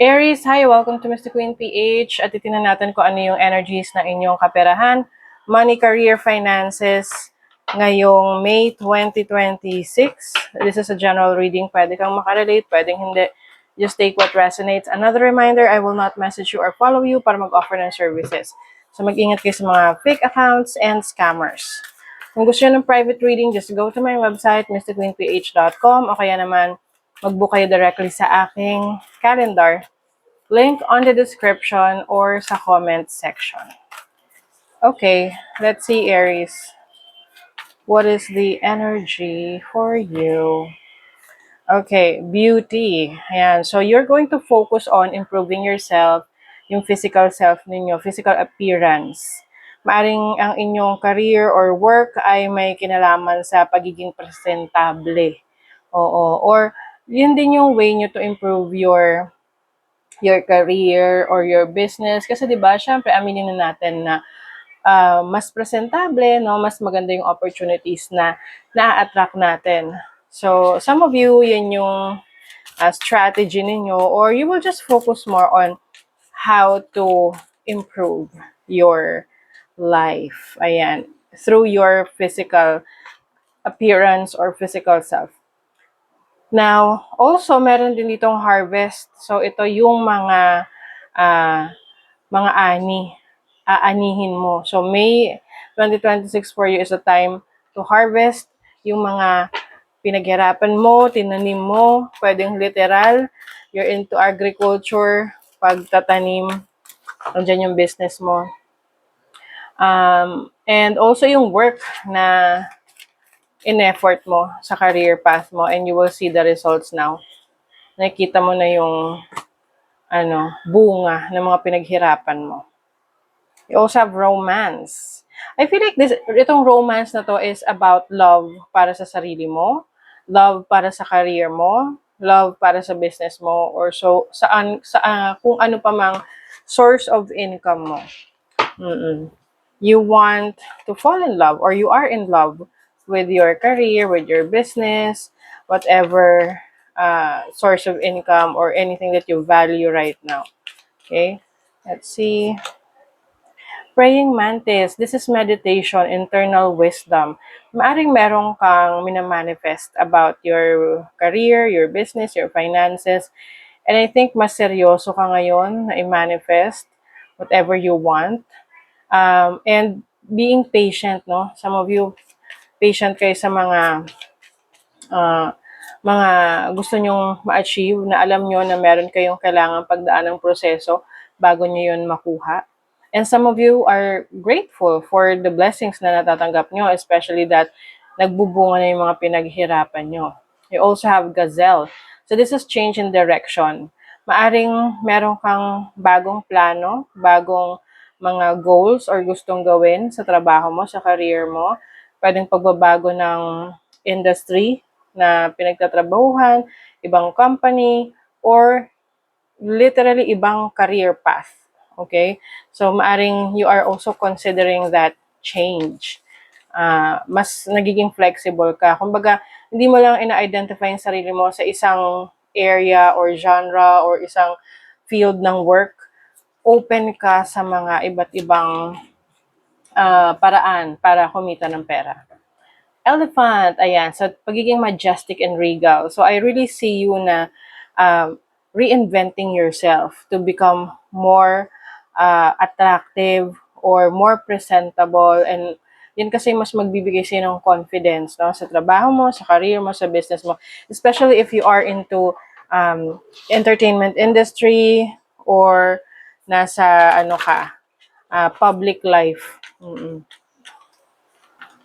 Aries, hi! Welcome to Mr. Queen PH at titingnan natin kung ano yung energies na inyong kaperahan, money, career, finances ngayong May 2026. This is a general reading. Pwede kang makarelate, pwedeng hindi. Just take what resonates. Another reminder, I will not message you or follow you para mag-offer ng services. So mag-ingat kayo sa mga fake accounts and scammers. Kung gusto nyo ng private reading, just go to my website, mrqueenph.com, o kaya naman mag-book kayo directly sa aking calendar. Link on the description or sa comment section. Okay, let's see, Aries. What is the energy for you? Okay, beauty. Ayan. So you're going to focus on improving yourself, yung physical self ninyo, physical appearance. Maaring ang inyong career or work ay may kinalaman sa pagiging presentable. Oo. Or yun din yung way nyo to improve your career or your business. Kasi 'di ba, syempre aminin na natin na mas presentable, no, mas maganda yung opportunities na na-attract natin. So, some of you, yan yung strategy ninyo, or you will just focus more on how to improve your life. Ayan, through your physical appearance or physical self. Now, also, meron din ditong harvest. So, ito yung mga ani. Aanihin mo. So, May 2026 for you is a time to harvest yung mga pinaghirapan mo, tinanim mo, pwedeng literal. You're into agriculture, pagtatanim, nandiyan yung business mo. And also yung work na in-effort mo sa career path mo, and you will see the results now. Nakikita mo na yung bunga ng mga pinaghirapan mo. You also have romance. I feel like itong romance na to is about love para sa sarili mo, love para sa career mo, love para sa business mo, or so kung ano pa mang source of income mo. You want to fall in love, or you are in love with your career, with your business, whatever source of income or anything that you value right now. Okay, let's see. Praying mantis, this is meditation, internal wisdom. Maaring merong kang minamanifest about your career, your business, your finances. And I think mas seryoso ka ngayon na i-manifest whatever you want. And being patient, no? Some of you, patient kayo sa mga gusto nyong ma-achieve, na alam nyo na meron kayong kailangan pagdaan ng proseso bago nyo yun makuha. And some of you are grateful for the blessings na natatanggap nyo, especially that nagbubunga na yung mga pinaghirapan nyo. You also have gazelle. So this is change in direction. Maaring meron kang bagong plano, bagong mga goals or gustong gawin sa trabaho mo, sa career mo. Pwedeng pagbabago ng industry na pinagtatrabahuhan, ibang company, or literally ibang career path. Okay? So, maaring you are also considering that change. Mas nagiging flexible ka. Kumbaga, hindi mo lang ina-identify yung sarili mo sa isang area or genre or isang field ng work. Open ka sa mga iba't ibang paraan para kumita ng pera. Elephant, ayan. So, pagiging majestic and regal. So, I really see you na reinventing yourself to become more attractive or more presentable, and yun kasi mas magbibigay sa'yo ng confidence, no? Sa trabaho mo, sa career mo, sa business mo. Especially if you are into entertainment industry or nasa public life.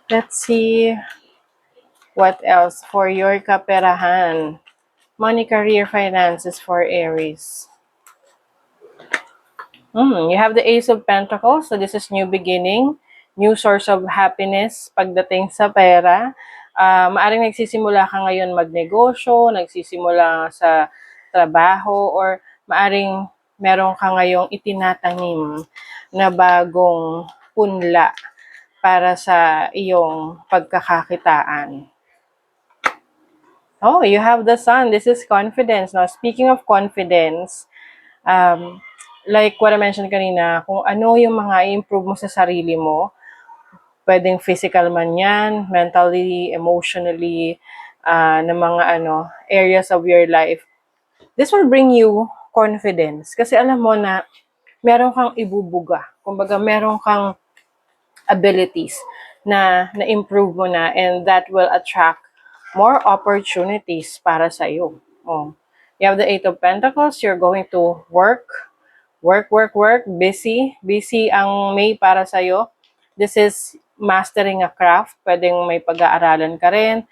Let's see what else for your kaperahan. Money, career, finances for Aries. You have the Ace of Pentacles. So this is new beginning, new source of happiness pagdating sa pera. Maaring nagsisimula ka ngayon magnegosyo, nagsisimula sa trabaho, or maaring meron ka ngayong itinatanim na bagong punla para sa iyong pagkakakitaan. Oh, you have the Sun. This is confidence. Now, speaking of confidence, Like what I mentioned kanina, kung ano yung mga i-improve mo sa sarili mo, pwedeng physical man yan, mentally, emotionally, na mga areas of your life. This will bring you confidence. Kasi alam mo na meron kang ibubuga. Kumbaga, meron kang abilities na-improve mo na, and that will attract more opportunities para sa iyo. Oh. You have the Eight of Pentacles, you're going to work, busy. Busy ang May para sa iyo. This is mastering a craft. Pwedeng may pag-aaralan ka rin.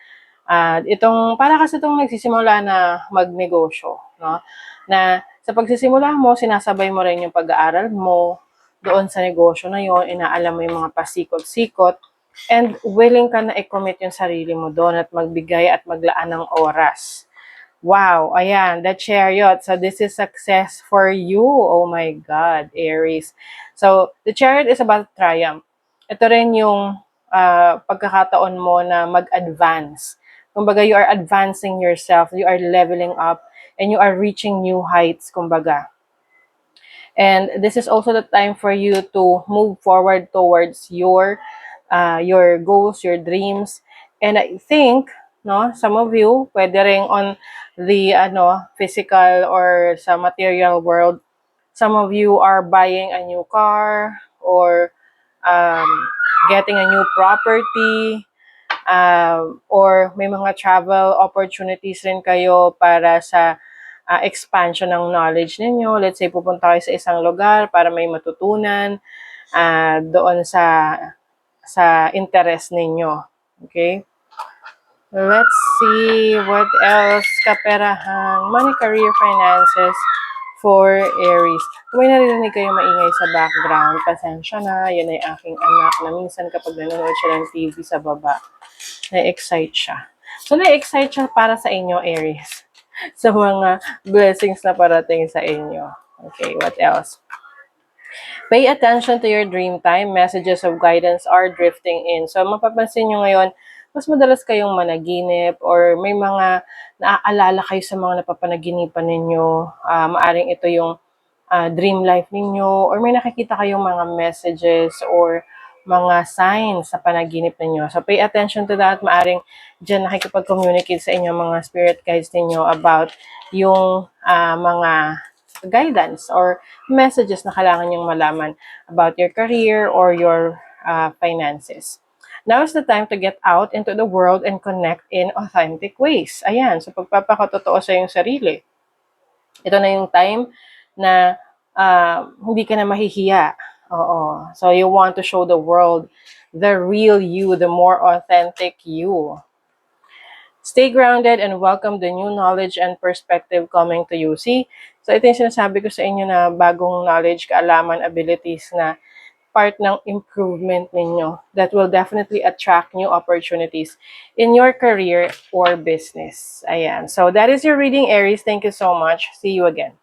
Itong, para kasi itong nagsisimula na magnegosyo, no? Na sa pagsisimula mo, sinasabay mo rin yung pag-aaral mo doon sa negosyo na yon, inaalam mo yung mga pasikot-sikot, and willing ka na i-commit yung sarili mo doon at magbigay at maglaan ng oras. Wow, ayan, the Chariot. So this is success for you. Oh my God, Aries. So the Chariot is about triumph. Ito rin yung pagkakataon mo na mag-advance. Kumbaga, you are advancing yourself, you are leveling up, and you are reaching new heights, kumbaga. And this is also the time for you to move forward towards your goals, your dreams. And I think, no, some of you, pwede rin on the physical or sa material world, some of you are buying a new car or getting a new property, or may mga travel opportunities rin kayo para sa expansion ng knowledge ninyo. Let's say, pupunta kayo sa isang lugar para may matutunan doon sa interest ninyo. Okay? Let's see what else. Kaperahan, money, career, finances for Aries. Kung may naririnig kayo maingay sa background, pasensya na. Yan ay aking anak na minsan kapag nanonood siya ng TV sa baba, na-excite siya. So, na-excite siya para sa inyo, Aries. Sa mga blessings na parating sa inyo. Okay, what else? Pay attention to your dream time. Messages of guidance are drifting in. So, mapapansin nyo ngayon, mas madalas kayong managinip or may mga naaalala kayo sa mga napapanaginipan ninyo. Maaring ito yung dream life ninyo, or may nakikita kayong mga messages or mga signs sa panaginip ninyo. So, pay attention to that. Maaring dyan nakikipag-communicate sa inyo mga spirit guides ninyo about yung mga guidance or messages na kailangan nyong malaman about your career or your finances. Now is the time to get out into the world and connect in authentic ways. Ayan, so pagpapakatotoo sa iyong sarili. Ito na yung time na hindi ka na mahihiya. Oo. So you want to show the world the real you, the more authentic you. Stay grounded and welcome the new knowledge and perspective coming to you. See? So ito yung sinasabi ko sa inyo na bagong knowledge, kaalaman, abilities na part ng improvement ninyo that will definitely attract new opportunities in your career or business. Ayan. So that is your reading, Aries. Thank you so much. See you again.